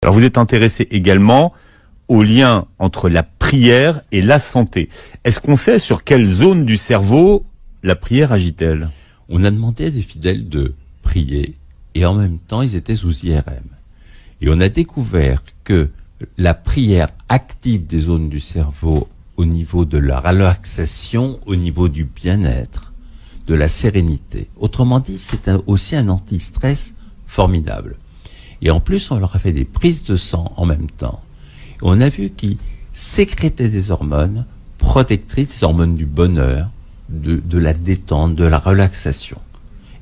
Alors vous êtes intéressé également au lien entre la prière et la santé. Est-ce qu'on sait sur quelle zone du cerveau la prière agit-elle? On a demandé à des fidèles de prier et en même temps ils étaient sous IRM. Et on a découvert que la prière active des zones du cerveau au niveau de la relaxation, au niveau du bien-être, de la sérénité. Autrement dit, c'est aussi un anti-stress formidable. Et en plus, on leur a fait des prises de sang en même temps. On a vu qu'ils sécrétaient des hormones protectrices, des hormones du bonheur, de la détente, de la relaxation.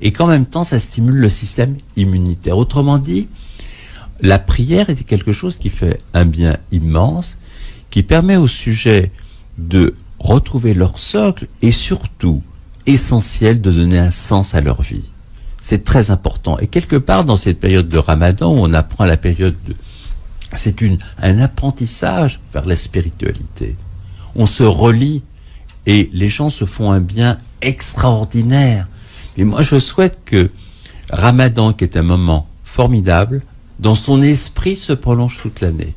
Et qu'en même temps, ça stimule le système immunitaire. Autrement dit, la prière est quelque chose qui fait un bien immense, qui permet aux sujets de retrouver leur socle et surtout, essentiel, de donner un sens à leur vie. C'est très important. Et quelque part, dans cette période de Ramadan, où on apprend la période de... C'est un apprentissage vers la spiritualité. On se relie et les gens se font un bien extraordinaire. Mais moi, je souhaite que Ramadan, qui est un moment formidable, dans son esprit se prolonge toute l'année.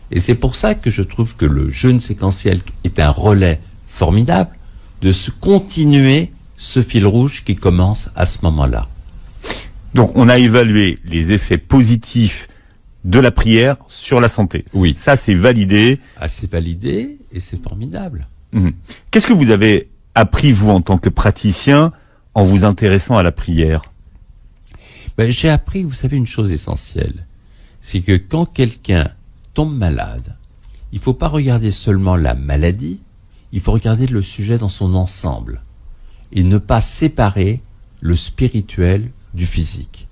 Et c'est pour ça que je trouve que le jeûne séquentiel est un relais formidable de se continuer ce fil rouge qui commence à ce moment-là. Donc on a évalué les effets positifs de la prière sur la santé. Oui. Ça, c'est validé. Ah, c'est validé et c'est formidable. Qu'est-ce que vous avez appris, vous, en tant que praticien, en vous intéressant à la prière? J'ai appris, vous savez, une chose essentielle. C'est que quand quelqu'un tombe malade, il ne faut pas regarder seulement la maladie, il faut regarder le sujet dans son ensemble et ne pas séparer le spirituel du physique.